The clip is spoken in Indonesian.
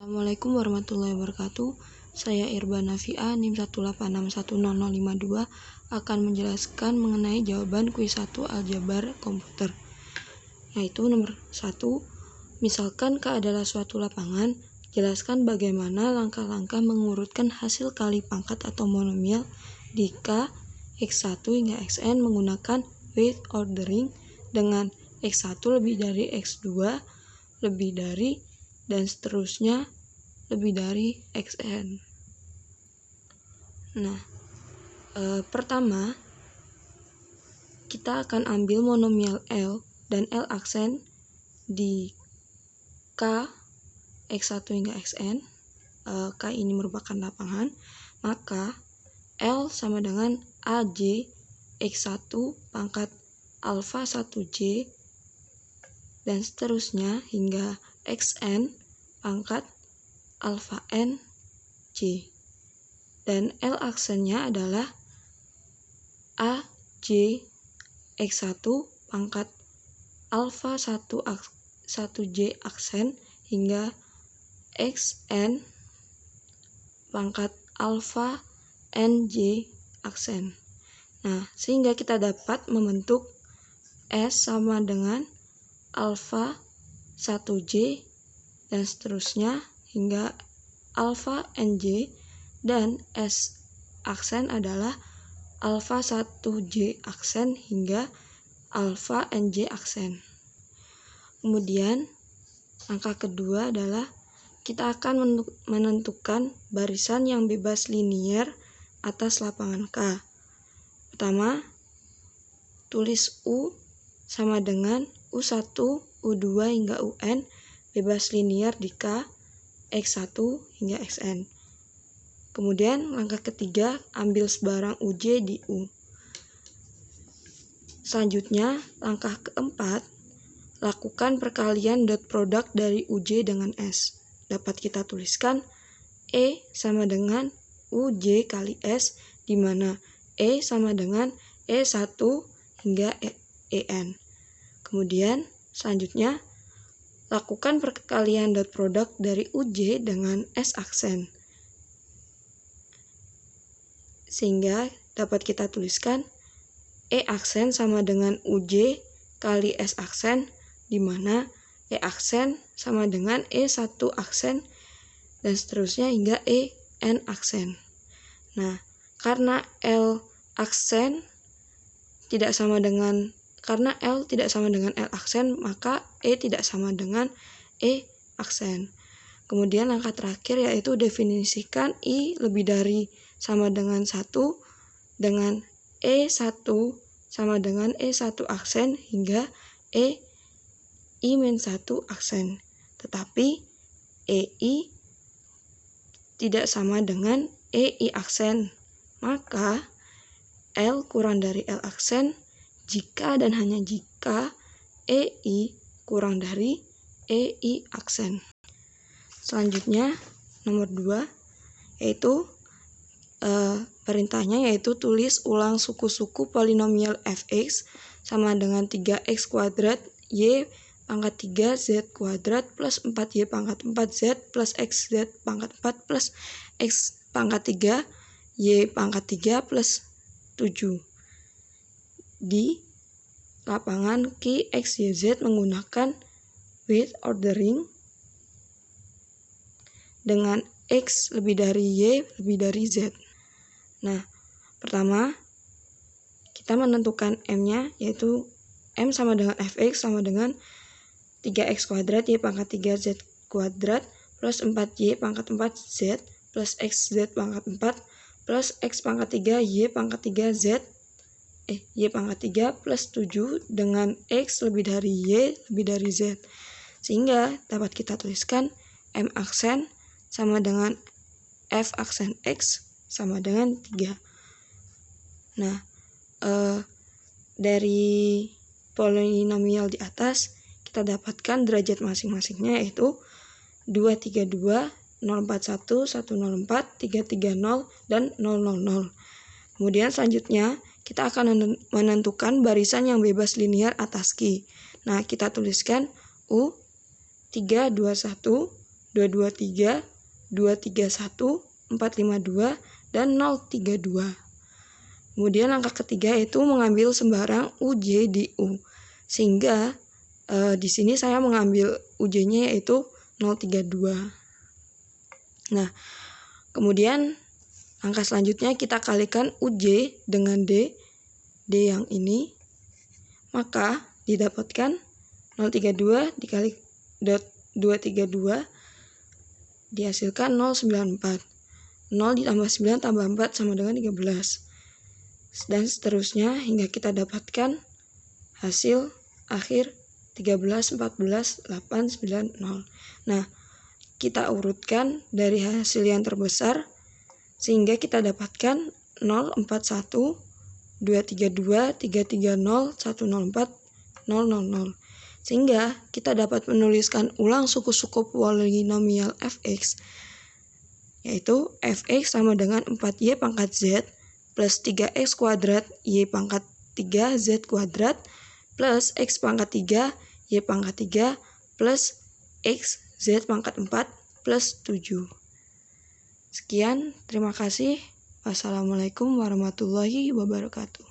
Assalamualaikum warahmatullahi wabarakatuh. Saya Irba Nafia, NIM 186100052 akan menjelaskan mengenai jawaban kuis 1 aljabar komputer. Yaitu nomor 1, misalkan K adalah suatu lapangan, jelaskan bagaimana langkah-langkah mengurutkan hasil kali pangkat atau monomial di K X1 hingga Xn menggunakan weight ordering dengan X1 lebih dari X2 lebih dari dan seterusnya lebih dari Xn. Nah, pertama kita akan ambil monomial L dan L aksen di K X1 hingga Xn. K ini merupakan lapangan, maka L sama dengan AJ X1 pangkat alfa 1J dan seterusnya hingga Xn pangkat alfa N J. Dan L aksennya adalah AJ X1 pangkat alfa 1J aksen hingga Xn pangkat alfa NJ aksen. Nah, sehingga kita dapat membentuk S sama dengan alfa 1J dan seterusnya hingga alfa NJ, dan S aksen adalah alfa 1J aksen hingga alfa NJ aksen. Kemudian langkah kedua adalah kita akan menentukan barisan yang bebas linier atas lapangan K. Pertama, tulis U sama dengan U1, U2 hingga UN bebas linier di K X1 hingga Xn. Kemudian langkah ketiga, ambil sebarang UJ di U. Selanjutnya, langkah keempat, lakukan perkalian dot product dari UJ dengan S. Dapat kita tuliskan E sama dengan UJ kali S, di mana E sama dengan E1 hingga EN. Kemudian selanjutnya lakukan perkalian dot product dari UJ dengan S aksen. Sehingga dapat kita tuliskan E aksen sama dengan UJ kali S aksen, di mana E aksen sama dengan E1 aksen dan seterusnya hingga EN aksen. Nah, karena L tidak sama dengan L aksen, maka E tidak sama dengan E aksen. Kemudian langkah terakhir yaitu definisikan I lebih dari sama dengan 1 dengan E1 sama dengan E1 aksen hingga I-1 aksen. Tetapi EI tidak sama dengan EI aksen. Maka L kurang dari L aksen jika dan hanya jika EI kurang dari EI aksen. Selanjutnya nomor 2 yaitu perintahnya yaitu tulis ulang suku-suku polinomial fx sama dengan 3x kuadrat y pangkat 3 z kuadrat plus 4y pangkat 4z plus xz pangkat 4 plus x pangkat 3 y pangkat 3 plus 7 di lapangan Q, X, Y, Z menggunakan weight ordering dengan X lebih dari Y lebih dari Z. Nah, pertama kita menentukan M-nya yaitu M sama dengan Fx sama dengan 3x kuadrat Y pangkat 3z kuadrat plus 4y pangkat 4z plus xz pangkat 4 plus x pangkat 3 y pangkat 3z y pangkat 3 plus 7 dengan x lebih dari y lebih dari z. Sehingga dapat kita tuliskan M aksen sama dengan F aksen x sama dengan 3. Nah, dari polinomial di atas kita dapatkan derajat masing-masingnya yaitu 232, 041, 104, 330, dan 000. Kemudian selanjutnya kita akan menentukan barisan yang bebas linier atas Q. Nah, kita tuliskan U 321, 223, 231, 452, dan 032. Kemudian langkah ketiga yaitu mengambil sembarang UJ di U. Sehingga di sini saya mengambil UJ-nya yaitu 032. Nah, kemudian langkah selanjutnya kita kalikan UJ dengan D yang ini, maka didapatkan 032 dikali 232 dihasilkan 094. 0 ditambah 9 tambah 4 sama dengan 13. Dan seterusnya hingga kita dapatkan hasil akhir 13, 14, 8, 9, 0. Nah, kita urutkan dari hasil yang terbesar sehingga kita dapatkan 041, 232, 330, 104, 000. Sehingga kita dapat menuliskan ulang suku-suku polinomial fx, yaitu fx sama dengan 4y pangkat z plus 3x kuadrat y pangkat 3z kuadrat plus x pangkat 3 y pangkat 3 plus x z pangkat 4 plus 7. Sekian, terima kasih. Wassalamualaikum warahmatullahi wabarakatuh.